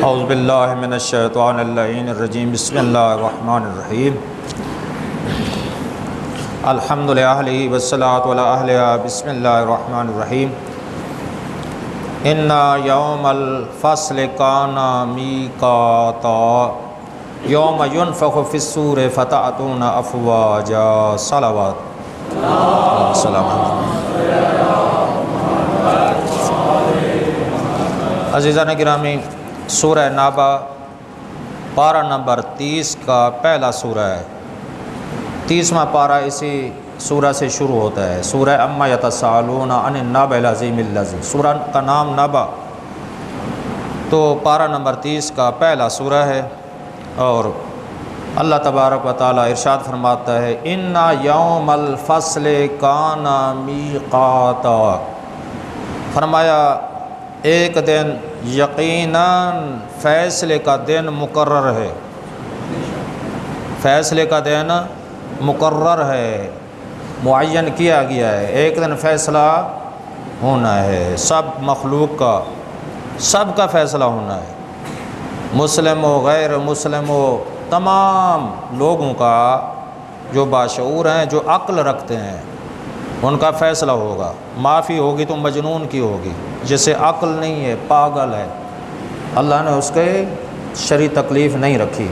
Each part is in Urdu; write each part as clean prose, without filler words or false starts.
اعوذ باللہ من الشیطان اللعین الرجیم بسم اللہ الرحمن الرحیم الحمد للہ والصلاة علی اہلہا بسم اللہ الرحمن الرحیم انا یوم الفصل کان میقاتا یوم ینفخ فی الصور فتأتون افواجا صلوات السلام عزیزان گرامی، سورہ نابہ پارہ نمبر 30 کا پہلا سورہ ہے۔ 30واں پارہ اسی سورہ سے شروع ہوتا ہے۔ سورہ اما یتساءلون عن النبأ العظیم الذی، سورہ کا نام نبأ، تو پارہ نمبر 30 کا پہلا سورہ ہے۔ اور اللہ تبارک و تعالی ارشاد فرماتا ہے انا یوم الفصل کان میقاتا، فرمایا ایک دن یقیناً فیصلے کا دن مقرر ہے، فیصلے کا دن مقرر ہے، معین کیا گیا ہے۔ ایک دن فیصلہ ہونا ہے، سب مخلوق کا، سب کا فیصلہ ہونا ہے، مسلم ہو غیر مسلم ہو، تمام لوگوں کا جو باشعور ہیں، جو عقل رکھتے ہیں، ان کا فیصلہ ہوگا۔ معافی ہوگی تو مجنون کی ہوگی، جسے عقل نہیں ہے، پاگل ہے، اللہ نے اس کے شرعی تکلیف نہیں رکھی۔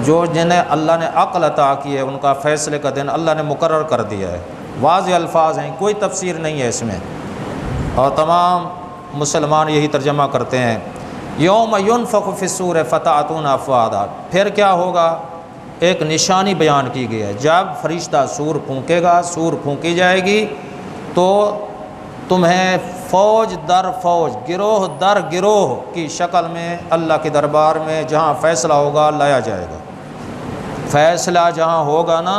جو جنہیں اللہ نے عقل عطا کی ہے، ان کا فیصلے کا دن اللہ نے مقرر کر دیا ہے۔ واضح الفاظ ہیں، کوئی تفسیر نہیں ہے اس میں، اور تمام مسلمان یہی ترجمہ کرتے ہیں۔ یوم ینفخ فی الصور فتأتون افواجا، پھر کیا ہوگا؟ ایک نشانی بیان کی گئی ہے۔ جب فرشتہ سور پھونکے گا، سور پھونکی جائے گی، تو تمہیں فوج در فوج، گروہ در گروہ کی شکل میں اللہ کے دربار میں جہاں فیصلہ ہوگا لایا جائے گا۔ فیصلہ جہاں ہوگا نا،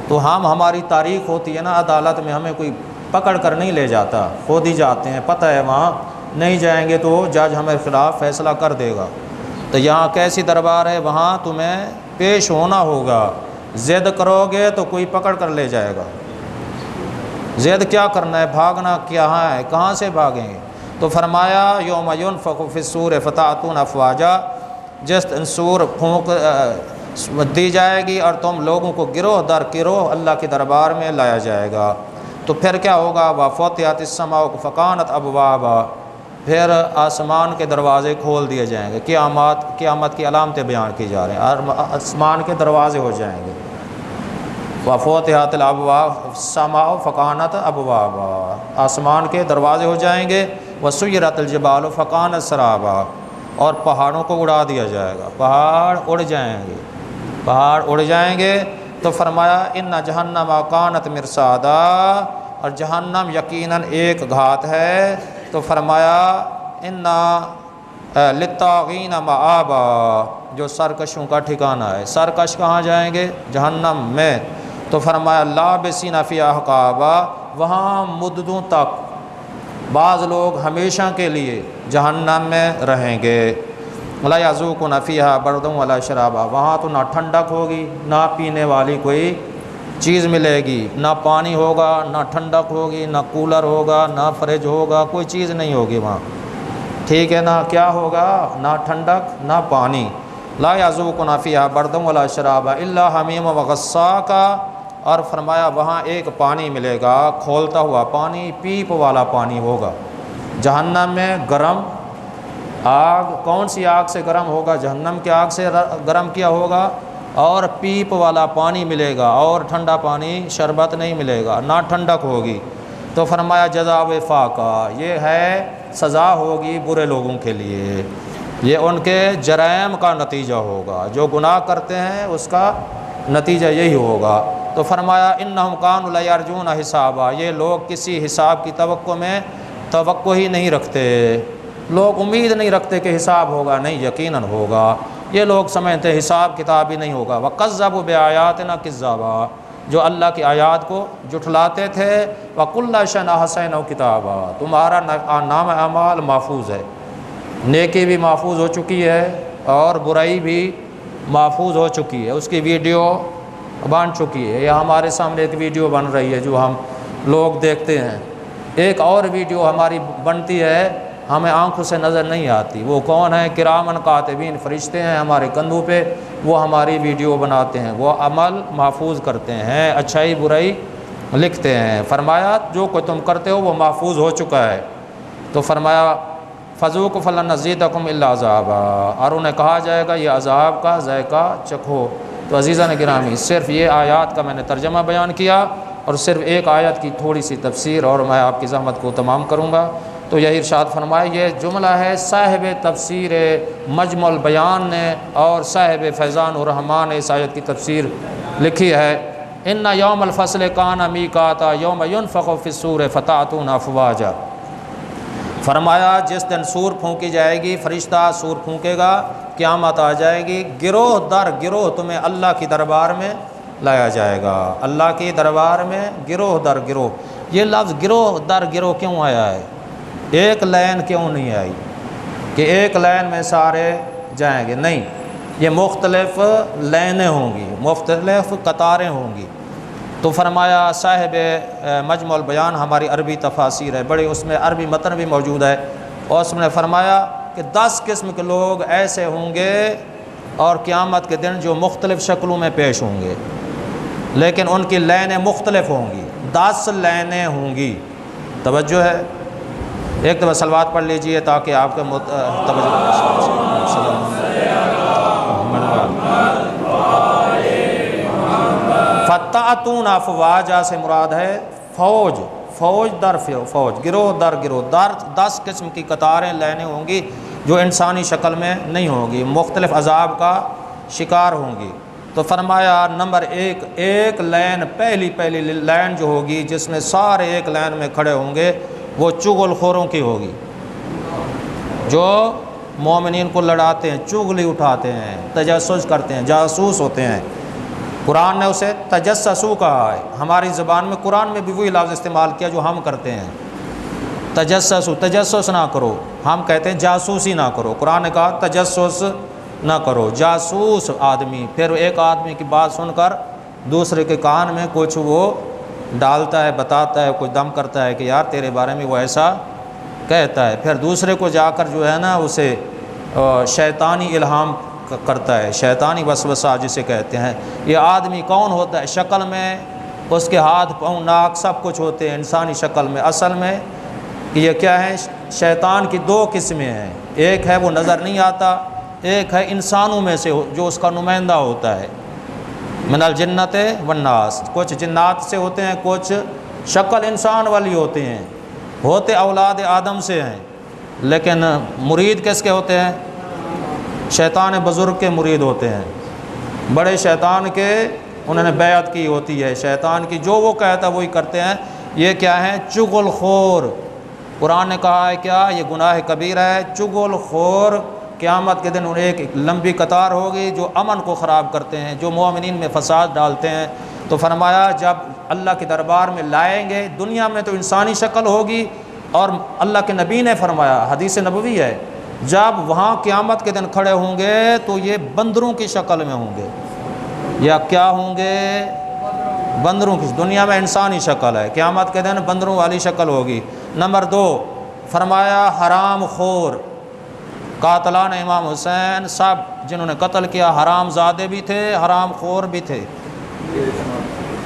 تو ہماری تاریخ ہوتی ہے نا، عدالت میں ہمیں کوئی پکڑ کر نہیں لے جاتا، خود ہی جاتے ہیں، پتہ ہے وہاں نہیں جائیں گے تو جج ہمیں خلاف فیصلہ کر دے گا۔ تو یہاں کیسی دربار ہے؟ وہاں تمہیں پیش ہونا ہوگا، ضد کرو گے تو کوئی پکڑ کر لے جائے گا۔ ضد کیا کرنا ہے؟ بھاگنا کہاں ہے؟ کہاں سے بھاگیں گے؟ تو فرمایا یوم ینفخ فی الصور فتأتون افواجا، جس دن سور پھونک دی جائے گی اور تم لوگوں کو گروہ در گروہ اللہ کے دربار میں لایا جائے گا۔ تو پھر کیا ہوگا؟ وفتحت السماء فکانت ابوابا، پھر آسمان کے دروازے کھول دیے جائیں گے۔ قیامت کی علامتیں بیان کی جا رہی ہیں، اور آسمان کے دروازے ہو جائیں گے۔ وفتحت الابواب السماء فکانت ابوابا، آسمان کے دروازے ہو جائیں گے۔ وسیرت الجبال فکانت سرابا، اور پہاڑوں کو اڑا دیا جائے گا، پہاڑ اڑ جائیں گے، پہاڑ اڑ جائیں گے۔ تو فرمایا ان جہنم کانت مرصادا، اور جہنم یقیناً ایک گھات ہے۔ تو فرمایا ان للطاغین مآبا، جو سرکشوں کا ٹھکانہ ہے۔ سرکش کہاں جائیں گے؟ جہنم میں۔ تو فرمایا لابسین فیہا احقابا، وہاں مدتوں تک، بعض لوگ ہمیشہ کے لیے جہنم میں رہیں گے۔ لا یذوقون فیہا بردا ولا شرابا، وہاں تو نہ ٹھنڈک ہوگی، نہ پینے والی کوئی چیز ملے گی، نہ پانی ہوگا، نہ ٹھنڈک ہوگی، نہ کولر ہوگا، نہ فریج ہوگا، کوئی چیز نہیں ہوگی وہاں، ٹھیک ہے نا؟ کیا ہوگا؟ نہ ٹھنڈک نہ پانی۔ لا یذوقون فیہا بردا ولا شرابا الا حمیما وغساقا، اور فرمایا وہاں ایک پانی ملے گا، کھولتا ہوا پانی، پیپ والا پانی ہوگا۔ جہنم میں گرم آگ، کون سی آگ سے گرم ہوگا؟ جہنم کی آگ سے گرم کیا ہوگا، اور پیپ والا پانی ملے گا، اور ٹھنڈا پانی شربت نہیں ملے گا، نہ ٹھنڈک ہوگی۔ تو فرمایا جزا وفاقا، یہ ہے سزا ہوگی برے لوگوں کے لیے، یہ ان کے جرائم کا نتیجہ ہوگا، جو گناہ کرتے ہیں اس کا نتیجہ یہی ہوگا۔ تو فرمایا انہم کانوا لا یرجون حسابا، یہ لوگ کسی حساب کی توقع ہی نہیں رکھتے، لوگ امید نہیں رکھتے کہ حساب ہوگا، نہیں، یقیناً ہوگا۔ یہ لوگ سمجھتے حساب کتاب ہی نہیں ہوگا۔ وَكَذَّبُوا بِآيَاتِنَا كِذَّابًا، جو اللہ کی آیات کو جھٹلاتے تھے۔ وَكُلَّ شَيْءٍ أَحْصَيْنَاهُ كِتَابًا، تمہارا نام اعمال محفوظ ہے، نیکی بھی محفوظ ہو چکی ہے اور برائی بھی محفوظ ہو چکی ہے، اس کی ویڈیو بن چکی ہے۔ یہ ہمارے سامنے ایک ویڈیو بن رہی ہے جو ہم لوگ دیکھتے ہیں، ایک اور ویڈیو ہماری بنتی ہے ہمیں آنکھوں سے نظر نہیں آتی۔ وہ کون ہیں؟ کرامن کاتبین، فرشتے ہیں ہمارے کندھوں پہ، وہ ہماری ویڈیو بناتے ہیں، وہ عمل محفوظ کرتے ہیں، اچھائی برائی لکھتے ہیں۔ فرمایا جو کوئی تم کرتے ہو وہ محفوظ ہو چکا ہے۔ تو فرمایا فذوقوا فلن نزیدکم الا عذابا، اور انہیں کہا جائے گا یہ عذاب کا ذائقہ چکھو۔ تو عزیزان گرامی، صرف یہ آیات کا میں نے ترجمہ بیان کیا اور صرف ایک آیت کی تھوڑی سی تفسیر، اور میں آپ کی زحمت کو تمام کروں گا۔ تو یہی ارشاد فرمائے، یہ جملہ ہے صاحب تفسیر مجمع البیان نے اور صاحب فیضان الرحمان نے اس آیت کی تفسیر لکھی ہے۔ ان یوم الفصل کان میقاتا یوم ینفخ فی الصور فتأتون افواجا۔ فرمایا جس دن سور پھونکی جائے گی، فرشتہ سور پھونکے گا، قیامت آ جائے گی، گروہ در گروہ تمہیں اللہ کی دربار میں لایا جائے گا۔ اللہ کی دربار میں گروہ در گروہ، یہ لفظ گروہ در گروہ کیوں آیا ہے؟ ایک لائن کیوں نہیں آئی کہ ایک لائن میں سارے جائیں گے؟ نہیں، یہ مختلف لائنیں ہوں گی، مختلف قطاریں ہوں گی۔ تو فرمایا صاحب مجمع البیان، ہماری عربی تفاسیر ہے بڑی، اس میں عربی متن بھی موجود ہے، اور اس نے فرمایا کہ 10 قسم کے لوگ ایسے ہوں گے اور قیامت کے دن جو مختلف شکلوں میں پیش ہوں گے، لیکن ان کی لائنیں مختلف ہوں گی، 10 لائنیں ہوں گی۔ توجہ ہے؟ ایک دفعہ صلوات پڑھ لیجئے تاکہ آپ کے فتأتون افواجا سے مراد ہے فوج، فوج در فوج، گروہ در گروہ، 10 قسم کی قطاریں لائنیں ہوں گی جو انسانی شکل میں نہیں ہوں گی، مختلف عذاب کا شکار ہوں گی۔ تو فرمایا نمبر ایک لائن، پہلی لائن جو ہوگی جس میں سارے ایک لائن میں کھڑے ہوں گے، وہ چغل خوروں کی ہوگی، جو مومنین کو لڑاتے ہیں، چغلی اٹھاتے ہیں، تجسس کرتے ہیں، جاسوس ہوتے ہیں۔ قرآن نے اسے تجسسو کہا ہے، ہماری زبان میں قرآن میں بھی وہی لفظ استعمال کیا جو ہم کرتے ہیں، تجسسو، تجسس نہ کرو، ہم کہتے ہیں جاسوسی نہ کرو، قرآن نے کہا تجسس نہ کرو، جاسوس آدمی پھر ایک آدمی کی بات سن کر دوسرے کے کان میں کچھ وہ ڈالتا ہے، بتاتا ہے، کچھ دم کرتا ہے کہ یار تیرے بارے میں وہ ایسا کہتا ہے، پھر دوسرے کو جا کر جو ہے نا اسے شیطانی الہام کرتا ہے، شیطانی وسوسہ جسے کہتے ہیں۔ یہ آدمی کون ہوتا ہے؟ شکل میں اس کے ہاتھ پاؤں ناک سب کچھ ہوتے ہیں انسانی شکل میں، اصل میں یہ کیا ہے؟ شیطان کی 2 قسمیں ہیں، ایک ہے وہ نظر نہیں آتا، ایک ہے انسانوں میں سے جو اس کا نمائندہ ہوتا ہے، من الجنت والناس، کچھ جنات سے ہوتے ہیں، کچھ شکل انسان والی ہوتے ہیں، ہوتے اولاد آدم سے ہیں، لیکن مرید کس کے ہوتے ہیں؟ شیطان بزرگ کے مرید ہوتے ہیں، بڑے شیطان کے انہوں نے بیعت کی ہوتی ہے، شیطان کی جو وہ کہتا ہے وہی کرتے ہیں۔ یہ کیا ہے؟ چغل خور۔ قرآن نے کہا ہے کیا؟ یہ گناہ کبیرہ ہے، چغل خور۔ قیامت کے دن انہیں ایک لمبی قطار ہوگی جو امن کو خراب کرتے ہیں، جو مومنین میں فساد ڈالتے ہیں۔ تو فرمایا جب اللہ کے دربار میں لائیں گے، دنیا میں تو انسانی شکل ہوگی، اور اللہ کے نبی نے فرمایا، حدیث نبوی ہے، جب وہاں قیامت کے دن کھڑے ہوں گے تو یہ بندروں کی شکل میں ہوں گے، یا کیا ہوں گے؟ بندروں کی۔ دنیا میں انسانی شکل ہے، قیامت کے دن بندروں والی شکل ہوگی۔ نمبر 2 فرمایا حرام خور، قاتلان امام حسین، سب جنہوں نے قتل کیا حرام زادے بھی تھے، حرام خور بھی تھے،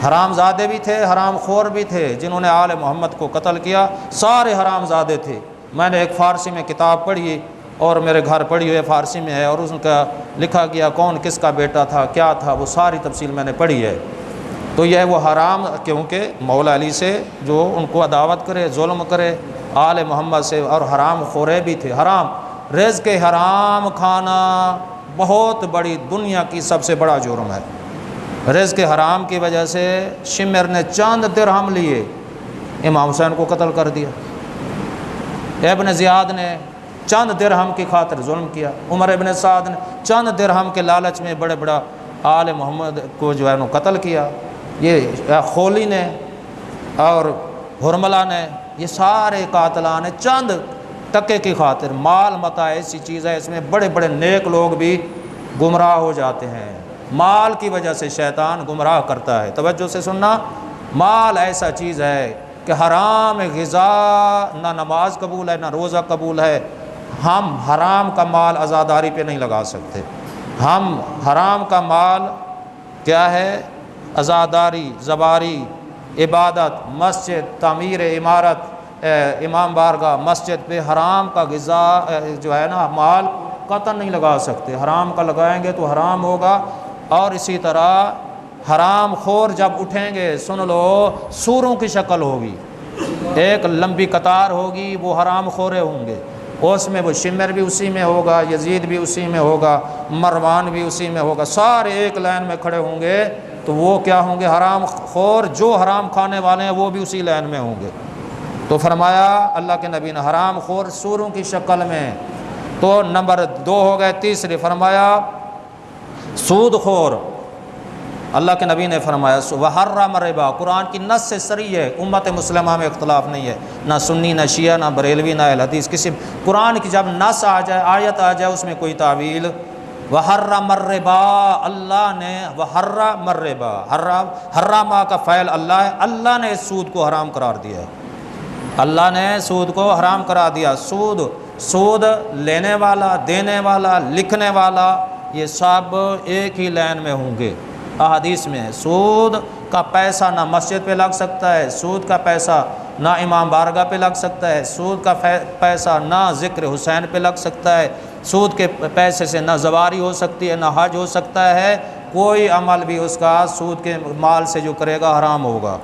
حرام زادے بھی تھے، حرام خور بھی تھے، جنہوں نے آل محمد کو قتل کیا سارے حرام زادے تھے۔ میں نے ایک فارسی میں کتاب پڑھی اور میرے گھر پڑھی ہوئی فارسی میں ہے، اور اس کا لکھا گیا کون کس کا بیٹا تھا، کیا تھا، وہ ساری تفصیل میں نے پڑھی ہے۔ تو یہ وہ حرام، کیونکہ مولا علی سے جو ان کو عداوت کرے، ظلم کرے، آل محمد سے، اور حرام خورے بھی تھے۔ حرام رزق حرام کھانا بہت بڑی، دنیا کی سب سے بڑا جرم ہے۔ رزق حرام کی وجہ سے شمر نے چند درہم لیے، امام حسین کو قتل کر دیا۔ ابن زیاد نے چند درہم کی خاطر ظلم کیا، عمر ابن سعد نے چند درہم کے لالچ میں بڑے بڑا آل محمد کو جو ہے انہوں قتل کیا۔ یہ خولی نے اور حرملہ نے، یہ سارے قاتلان نے چند ٹکے کی خاطر، مال متاع ایسی چیز ہے، اس میں بڑے بڑے نیک لوگ بھی گمراہ ہو جاتے ہیں۔ مال کی وجہ سے شیطان گمراہ کرتا ہے، توجہ سے سننا، مال ایسا چیز ہے کہ حرام غذا نہ نماز قبول ہے نہ روزہ قبول ہے، ہم حرام کا مال عزاداری پہ نہیں لگا سکتے۔ ہم حرام کا مال کیا ہے؟ عزاداری، زباری، عبادت، مسجد، تعمیر عمارت، امام بارگاہ، مسجد پہ حرام کا غذا جو ہے نا مال قطعاً نہیں لگا سکتے۔ حرام کا لگائیں گے تو حرام ہوگا۔ اور اسی طرح حرام خور جب اٹھیں گے، سن لو، سوروں کی شکل ہوگی، ایک لمبی قطار ہوگی، وہ حرام خورے ہوں گے، اس میں وہ شمر بھی اسی میں ہوگا، یزید بھی اسی میں ہوگا، مروان بھی اسی میں ہوگا، سارے ایک لائن میں کھڑے ہوں گے، تو وہ کیا ہوں گے؟ حرام خور، جو حرام کھانے والے ہیں وہ بھی اسی لائن میں ہوں گے۔ تو فرمایا اللہ کے نبی نے حرام خور سوروں کی شکل میں۔ تو نمبر 2 ہو گئے۔ تیسری فرمایا سود خور، اللہ کے نبی نے فرمایا وحرم الربا، قرآن کی نص سے صریح ہے، امت مسلمہ میں اختلاف نہیں ہے، نہ سنی نہ شیعہ نہ بریلوی نہ اہل حدیث، کسی قرآن کی جب نص آ جائے، آیت آ جائے، اس میں کوئی تعویل۔ وحرم الربا، اللہ نے وحرم الربا، حرام کا فعل اللہ ہے، اللہ نے اس سود کو حرام قرار دیا ہے، اللہ نے سود کو حرام قرار دیا۔ سود لینے والا، دینے والا، لکھنے والا، یہ سب ایک ہی لائن میں ہوں گے۔ احادیث میں ہے سود کا پیسہ نہ مسجد پہ لگ سکتا ہے، سود کا پیسہ نہ امام بارگاہ پہ لگ سکتا ہے، سود کا پیسہ نہ ذکر حسین پہ لگ سکتا ہے، سود کے پیسے سے نہ زواری ہو سکتی ہے، نہ حج ہو سکتا ہے، کوئی عمل بھی اس کا سود کے مال سے جو کرے گا حرام ہوگا۔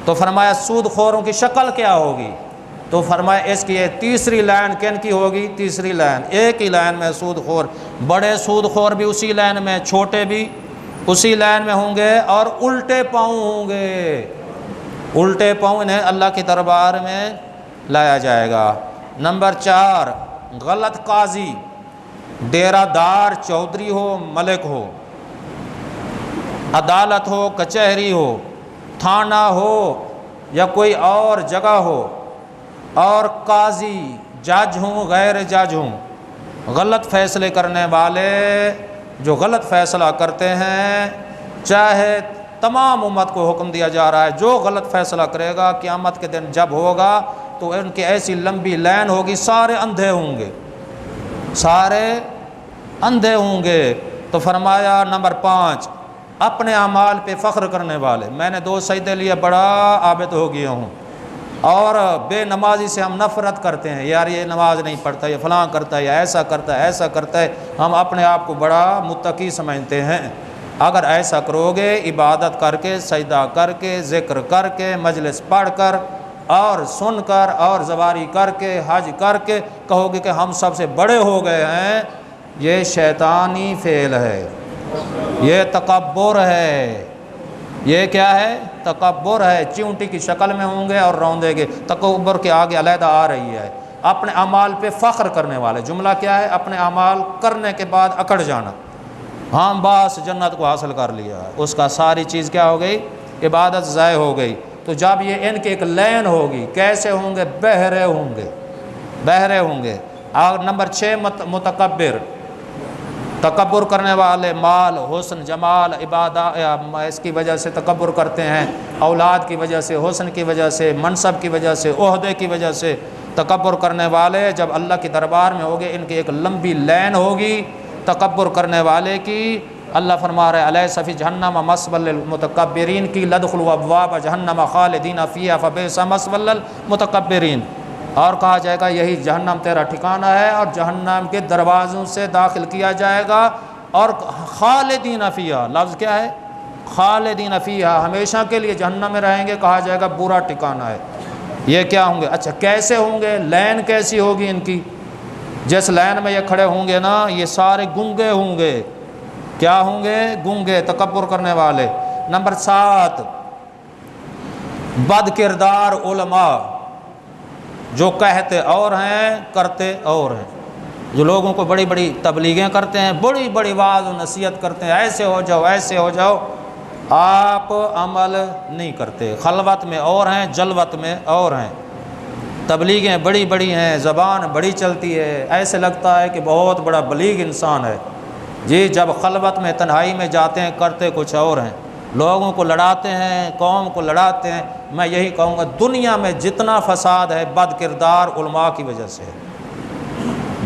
تو فرمایا سود خوروں کی شکل کیا ہوگی؟ تو فرمایا اس کی یہ تیسری لائن کن کی ہوگی؟ تیسری لائن، ایک ہی لائن میں سود خور، بڑے سود خور بھی اسی لائن میں، چھوٹے بھی اسی لائن میں ہوں گے، اور الٹے پاؤں ہوں گے، الٹے پاؤں انہیں اللہ کے دربار میں لایا جائے گا۔ نمبر 4 غلط قاضی، ڈیرہ دار، چودھری ہو، ملک ہو، عدالت ہو، کچہری ہو، تھانہ ہو یا کوئی اور جگہ ہو، اور قاضی، جج ہوں، غیر جج ہوں، غلط فیصلے کرنے والے جو غلط فیصلہ کرتے ہیں، چاہے تمام امت کو حکم دیا جا رہا ہے جو غلط فیصلہ کرے گا قیامت کے دن جب ہوگا تو ان کی ایسی لمبی لائن ہوگی، سارے اندھے ہوں گے، سارے اندھے ہوں گے۔ تو فرمایا نمبر 5 اپنے اعمال پہ فخر کرنے والے، میں نے 2 سجدے لیے بڑا عابد ہو گیا ہوں، اور بے نمازی سے ہم نفرت کرتے ہیں، یار یہ نماز نہیں پڑھتا، یہ فلاں کرتا ہے، یا ایسا کرتا ہے، ایسا کرتا ہے، ہم اپنے آپ کو بڑا متقی سمجھتے ہیں۔ اگر ایسا کرو گے، عبادت کر کے، سجدہ کر کے، ذکر کر کے، مجلس پڑھ کر اور سن کر اور زواری کر کے، حج کر کے کہو گے کہ ہم سب سے بڑے ہو گئے ہیں، یہ شیطانی فعل ہے، یہ تکبر ہے، یہ کیا ہے؟ تکبر ہے۔ چیونٹی کی شکل میں ہوں گے اور روندے گے، تکبر کے آگے علیحدہ آ رہی ہے۔ اپنے اعمال پہ فخر کرنے والے، جملہ کیا ہے؟ اپنے اعمال کرنے کے بعد اکڑ جانا، ہاں بس جنت کو حاصل کر لیا، اس کا ساری چیز کیا ہو گئی؟ عبادت ضائع ہو گئی۔ تو جب یہ ان کی ایک لین ہوگی، کیسے ہوں گے؟ بہرے ہوں گے، بہرے ہوں گے۔ اور نمبر 6 متکبر، تکبر کرنے والے، مال، حسن، جمال، عبادت، اس کی وجہ سے تکبر کرتے ہیں، اولاد کی وجہ سے، حسن کی وجہ سے، منصب کی وجہ سے، عہدے کی وجہ سے تکبر کرنے والے جب اللہ کے دربار میں ہوگے، ان کی ایک لمبی لین ہوگی تکبر کرنے والے کی۔ اللہ فرما رہے الیس فی جہنم مثوی للمتکبرین کی لدخلوا ابواب جہنم خالدین فیہا فبئس مثوی للمتکبرین، اور کہا جائے گا یہی جہنم تیرا ٹھکانہ ہے، اور جہنم کے دروازوں سے داخل کیا جائے گا، اور خالدین فیہا، لفظ کیا ہے؟ خالدین فیہا، ہمیشہ کے لیے جہنم میں رہیں گے، کہا جائے گا برا ٹھکانہ ہے۔ یہ کیا ہوں گے؟ اچھا کیسے ہوں گے؟ لین کیسی ہوگی ان کی؟ جس لین میں یہ کھڑے ہوں گے نا، یہ سارے گنگے ہوں گے، کیا ہوں گے؟ گنگے، تکبر کرنے والے۔ نمبر 7 بد کردار علماء، جو کہتے اور ہیں کرتے اور ہیں، جو لوگوں کو بڑی بڑی تبلیغیں کرتے ہیں، بڑی بڑی وعظ و نصیحت کرتے ہیں، ایسے ہو جاؤ، ایسے ہو جاؤ، آپ عمل نہیں کرتے، خلوت میں اور ہیں، جلوت میں اور ہیں، تبلیغیں بڑی بڑی ہیں، زبان بڑی چلتی ہے، ایسے لگتا ہے کہ بہت بڑا بلیغ انسان ہے، جی جب خلوت میں تنہائی میں جاتے ہیں کرتے کچھ اور ہیں۔ لوگوں کو لڑاتے ہیں، قوم کو لڑاتے ہیں۔ میں یہی کہوں گا دنیا میں جتنا فساد ہے بد کردار علماء کی وجہ سے،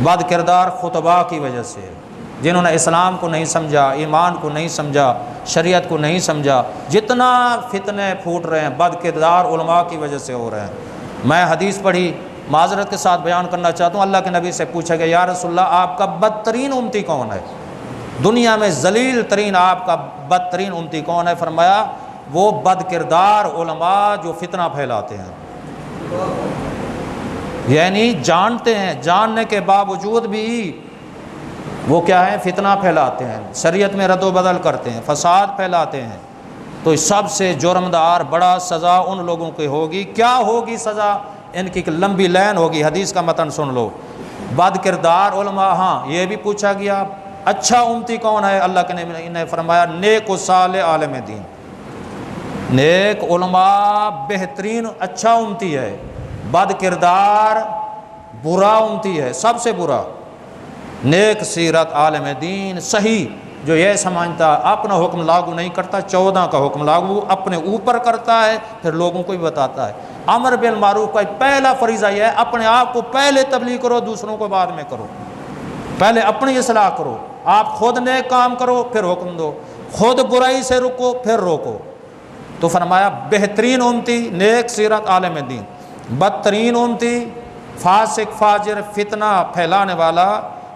بد کردار خطباء کی وجہ سے، جنہوں نے اسلام کو نہیں سمجھا، ایمان کو نہیں سمجھا، شریعت کو نہیں سمجھا۔ جتنا فتنے پھوٹ رہے ہیں بد کردار علماء کی وجہ سے ہو رہے ہیں۔ میں حدیث پڑھی، معذرت کے ساتھ بیان کرنا چاہتا ہوں۔ اللہ کے نبی سے پوچھا گیا یا رسول اللہ آپ کا بدترین امتی کون ہے؟ دنیا میں ذلیل ترین آپ کا بدترین امتی کون ہے؟ فرمایا وہ بد کردار علماء جو فتنہ پھیلاتے ہیں، یعنی جانتے ہیں، جاننے کے باوجود بھی وہ کیا ہے؟ فتنہ پھیلاتے ہیں، شریعت میں رد و بدل کرتے ہیں، فساد پھیلاتے ہیں۔ تو سب سے جرمدار بڑا سزا ان لوگوں کی ہوگی۔ کیا ہوگی سزا؟ ان کی ایک لمبی لائن ہوگی، حدیث کا متن سن لو۔ بد کردار علماء، ہاں یہ بھی پوچھا گیا اچھا امتی کون ہے؟ اللہ کے نبی نے فرمایا نیک و صالح عالم دین۔ نیک علماء بہترین اچھا امتی ہے، بد کردار برا امتی ہے، سب سے برا۔ نیک سیرت عالم دین صحیح، جو یہ سمجھتا اپنا حکم لاگو نہیں کرتا، 14 کا حکم لاگو اپنے اوپر کرتا ہے، پھر لوگوں کو بھی بتاتا ہے۔ امر بالمعروف کا پہلا فریضہ یہ ہے اپنے آپ کو پہلے تبلیغ کرو، دوسروں کو بعد میں کرو۔ پہلے اپنی اصلاح کرو، آپ خود نیک کام کرو پھر حکم دو، خود برائی سے رکو پھر روکو۔ تو فرمایا بہترین امتی نیک سیرت عالم دین، بدترین امتی فاسق فاجر فتنہ پھیلانے والا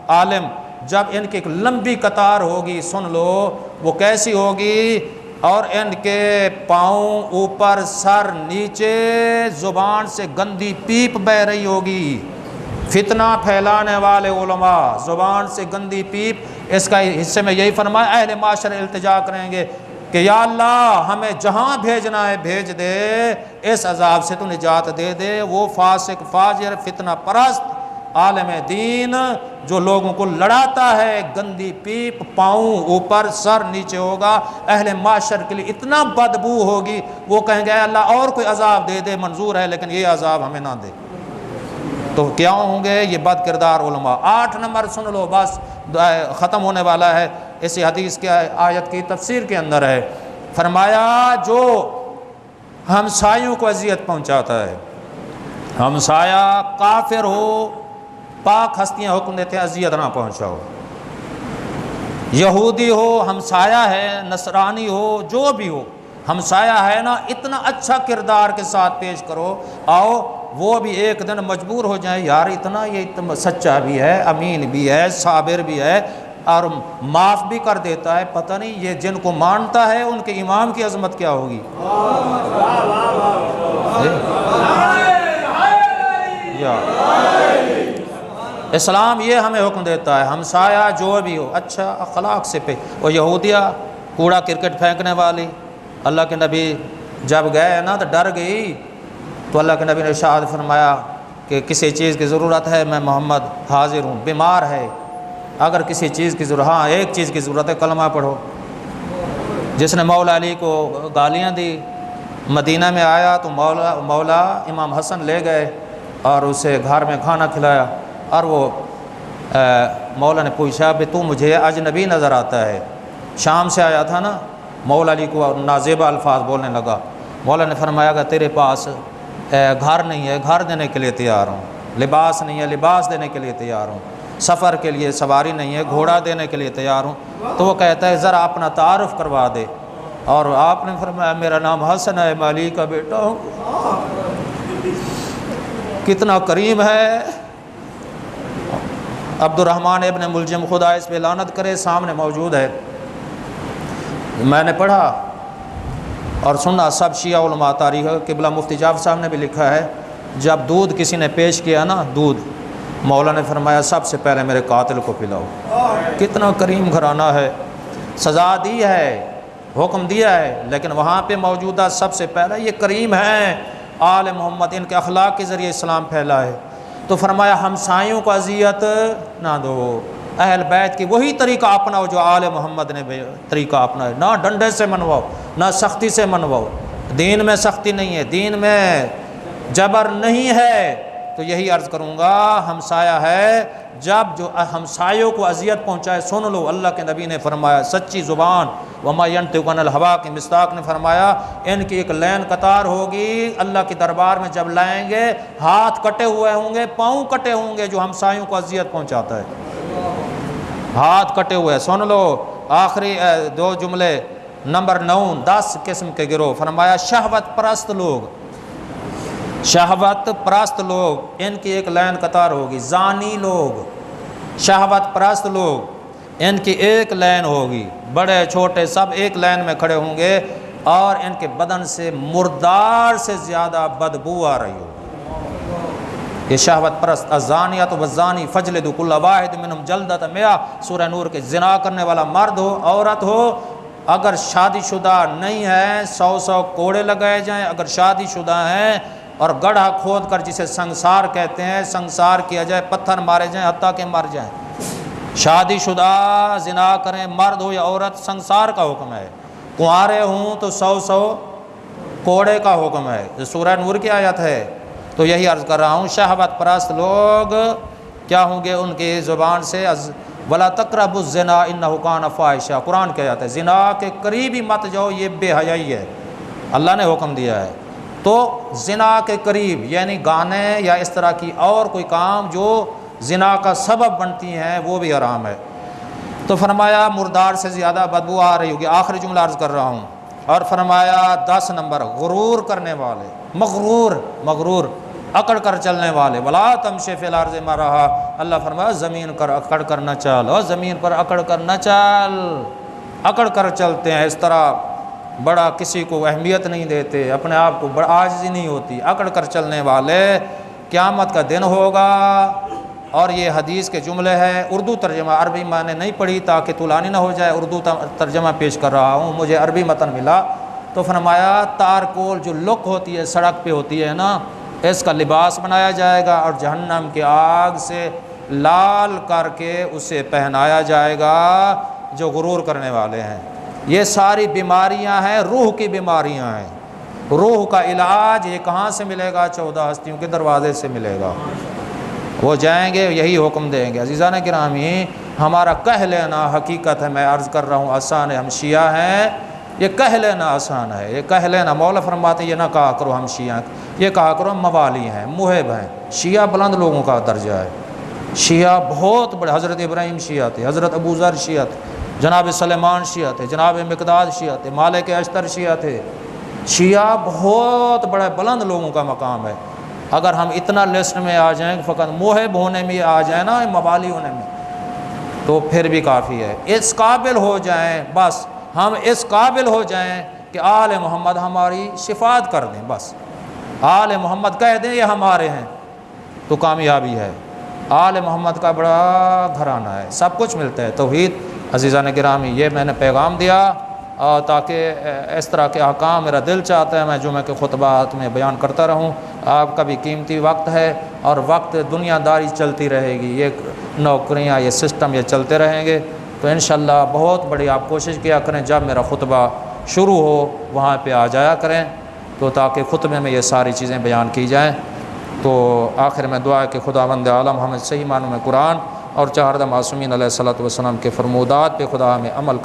عالم۔ جب ان کی ایک لمبی قطار ہوگی، سن لو وہ کیسی ہوگی، اور ان کے پاؤں اوپر سر نیچے، زبان سے گندی پیپ بہ رہی ہوگی۔ فتنہ پھیلانے والے علماء، زبان سے گندی پیپ۔ اس کا حصے میں یہی فرمایا اہل معاشر التجا کریں گے کہ یا اللہ ہمیں جہاں بھیجنا ہے بھیج دے، اس عذاب سے تو نجات دے دے۔ وہ فاسق فاجر فتنہ پرست عالم دین جو لوگوں کو لڑاتا ہے، گندی پیپ، پاؤں اوپر سر نیچے ہوگا، اہل معاشر کے لیے اتنا بدبو ہوگی، وہ کہیں گے اے اللہ اور کوئی عذاب دے دے، منظور ہے لیکن یہ عذاب ہمیں نہ دے۔ تو کیا ہوں گے یہ بد کردار علماء۔ 8 نمبر سن لو، بس ختم ہونے والا ہے، اسی حدیث کے آیت کی تفسیر کے اندر ہے۔ فرمایا جو ہمسایوں کو اذیت پہنچاتا ہے، ہمسایہ کافر ہو، پاک ہستیاں حکم دیتے ہیں اذیت نہ پہنچاؤ، یہودی ہو، ہمسایہ ہے، نصرانی ہو، جو بھی ہو، ہمسایہ ہے نا، اتنا اچھا کردار کے ساتھ پیش کرو، آؤ وہ بھی ایک دن مجبور ہو جائیں یار اتنا یہ سچا بھی ہے، امین بھی ہے، صابر بھی ہے، اور معاف بھی کر دیتا ہے، پتہ نہیں یہ جن کو مانتا ہے ان کے امام کی عظمت کیا ہوگی۔ اسلام یہ ہمیں حکم دیتا ہے ہمسایہ جو بھی ہو اچھا اخلاق سے وہ یہودیہ کوڑا کرکٹ پھینکنے والی، اللہ کے نبی جب گئے نا تو ڈر گئی، تو اللہ کے نبی نے ارشاد فرمایا کہ کسی چیز کی ضرورت ہے میں محمد حاضر ہوں، بیمار ہے اگر کسی چیز کی ضرورت، ہاں ایک چیز کی ضرورت ہے کلمہ پڑھو۔ جس نے مولا علی کو گالیاں دی، مدینہ میں آیا تو مولا امام حسن لے گئے اور اسے گھر میں کھانا کھلایا، اور وہ مولا نے پوچھا کہ تو مجھے اجنبی نظر آتا ہے، شام سے آیا تھا نا، مولا علی کو نازیبا الفاظ بولنے لگا۔ مولا نے فرمایا کہ تیرے پاس گھر نہیں ہے، گھر دینے کے لیے تیار ہوں، لباس نہیں ہے، لباس دینے کے لیے تیار ہوں، سفر کے لیے سواری نہیں ہے، گھوڑا دینے کے لیے تیار ہوں۔ تو وہ کہتا ہے ذرا اپنا تعارف کروا دے، اور آپ نے فرمایا میرا نام حسن ہے، میں علی کا بیٹا ہوں۔ کتنا کریم ہے عبد الرحمن ابن ملجم، خدا اس پہ لعنت کرے، سامنے موجود ہے، میں نے پڑھا اور سنا سب شیعہ علماء تاریخ، قبلہ مفتی جعفر صاحب نے بھی لکھا ہے، جب دودھ کسی نے پیش کیا نا، دودھ، مولا نے فرمایا سب سے پہلے میرے قاتل کو پلاؤ۔ کتنا کریم گھرانہ ہے، سزا دی ہے، حکم دیا ہے، لیکن وہاں پہ موجودہ سب سے پہلے یہ کریم ہے، آل محمد، ان کے اخلاق کے ذریعے اسلام پھیلا ہے۔ تو فرمایا ہمسایوں کو اذیت نہ دو، اہل بیت کی وہی طریقہ اپناؤ جو آل محمد نے طریقہ اپنا ہے، نہ ڈنڈے سے منواؤ نہ سختی سے منواؤ، دین میں سختی نہیں ہے، دین میں جبر نہیں ہے۔ تو یہی عرض کروں گا ہمسایہ ہے، جب جو ہمسایوں کو اذیت پہنچائے، سن لو اللہ کے نبی نے فرمایا سچی زبان وما ينطق عن الهوى کی مصداق نے فرمایا ان کی ایک لین قطار ہوگی اللہ کے دربار میں جب لائیں گے، ہاتھ کٹے ہوئے ہوں گے، پاؤں کٹے ہوں گے جو ہمسایوں کو اذیت پہنچاتا ہے، ہاتھ کٹے ہوئے۔ سن لو آخری 2 جملے، نمبر 9، 10 قسم کے گروہ۔ فرمایا شہوت پرست لوگ، شہوت پرست لوگ ان کی ایک لین قطار ہوگی۔ زانی لوگ، شہوت پرست لوگ ان کی ایک لین ہوگی، بڑے چھوٹے سب ایک لین میں کھڑے ہوں گے، اور ان کے بدن سے مردار سے زیادہ بدبو آ رہی ہوگی۔ یہ شہوت پرست۔ الزانیۃ والزانی فجلدوا کل واحد منہم جلدۃ 100، سورہ نور کے زنا کرنے والا مرد ہو عورت ہو، اگر شادی شدہ نہیں ہے 100 کوڑے لگائے جائیں، اگر شادی شدہ ہیں اور گڑھا کھود کر جسے سنسار کہتے ہیں سنسار کیا جائے، پتھر مارے جائیں حتیٰ کہ مر جائیں۔ شادی شدہ زنا کریں مرد ہو یا عورت، سنسار کا حکم ہے۔ کنوارے ہوں تو 100 کوڑے کا حکم ہے، یہ سورہ نور کی آیت ہے۔ تو یہی عرض کر رہا ہوں، شہوت پرست لوگ کیا ہوں گے ان کی زبان سے، وَلَا تَقْرَبُوا الزِّنَا إِنَّهُ كَانَ فَاحِشًا، قرآن کیا جاتا ہے زنا کے قریب ہی مت جاؤ، یہ بے حیائی ہے، اللہ نے حکم دیا ہے۔ تو زنا کے قریب یعنی گانے یا اس طرح کی اور کوئی کام جو زنا کا سبب بنتی ہیں وہ بھی حرام ہے۔ تو فرمایا مردار سے زیادہ بدبو آ رہی ہوگی۔ آخری جملہ عرض کر رہا ہوں، اور فرمایا 10 نمبر، غرور کرنے والے، مغرور اکڑ کر چلنے والے۔ ولا تمشی فی الارض مرحا، اللہ فرمایا زمین پر اکڑ کر نہ چل، اور زمین پر اکڑ کر نہ چل، اکڑ کر چلتے ہیں اس طرح، بڑا کسی کو اہمیت نہیں دیتے، اپنے آپ کو بڑا عاجزی نہیں ہوتی، اکڑ کر چلنے والے، قیامت کا دن ہوگا۔ اور یہ حدیث کے جملے ہیں، اردو ترجمہ، عربی میں نے نہیں پڑھی تاکہ طولانی نہ ہو جائے، اردو ترجمہ پیش کر رہا ہوں، مجھے عربی متن ملا۔ تو فرمایا تارکول جو لک ہوتی ہے سڑک پہ ہوتی ہے نا، اس کا لباس بنایا جائے گا اور جہنم کی آگ سے لال کر کے اسے پہنایا جائے گا جو غرور کرنے والے ہیں۔ یہ ساری بیماریاں ہیں، روح کی بیماریاں ہیں۔ روح کا علاج یہ کہاں سے ملے گا؟ 14 ہستیوں کے دروازے سے ملے گا۔ وہ جائیں گے یہی حکم دیں گے۔ عزیزان گرامی، ہمارا کہہ لینا حقیقت ہے، میں عرض کر رہا ہوں آسان ہے، ہم شیعہ ہیں، یہ کہہ لینا آسان ہے، یہ کہہ لینا، مولا فرماتے ہیں یہ نہ کہا کرو ہم شیعہ، یہ کہا کرو ہم موالی ہیں، محب ہیں۔ شیعہ بلند لوگوں کا درجہ ہے، شیعہ بہت بڑے، حضرت ابراہیم شیعہ تھے، حضرت ابو ذر شیعہ تھے، جناب سلیمان شیعہ تھے، جناب مقداد شیعہ تھے، مالک اشتر شیعہ تھے۔ شیعہ بہت بڑے بلند لوگوں کا مقام ہے۔ اگر ہم اتنا لسٹ میں آ جائیں، فقط محب ہونے میں آ جائیں نا، موالی ہونے میں، تو پھر بھی کافی ہے۔ اس قابل ہو جائیں، بس ہم اس قابل ہو جائیں کہ آل محمد ہماری شفاعت کر دیں، بس آل محمد کہہ دیں یہ ہمارے ہیں، تو کامیابی ہے۔ آل محمد کا بڑا گھرانہ ہے، سب کچھ ملتا ہے۔ توحید عزیزان گرامی، یہ میں نے پیغام دیا تاکہ اس طرح کے احکام میرا دل چاہتا ہے میں جمعہ کے خطبات میں بیان کرتا رہوں۔ آپ کا بھی قیمتی وقت ہے، اور وقت دنیا داری چلتی رہے گی، یہ نوکریاں، یہ سسٹم یہ چلتے رہیں گے، تو انشاءاللہ بہت بڑی آپ کوشش کیا کریں جب میرا خطبہ شروع ہو وہاں پہ آ جایا کریں، تو تاکہ خطبے میں یہ ساری چیزیں بیان کی جائیں۔ تو آخر میں دعا ہے کہ خداوند عالم ہمیں صحیح معنوں میں قرآن اور 4 معصومین علیہ الصلوۃ والسلام کے فرمودات پہ خدا ہمیں عمل کرنے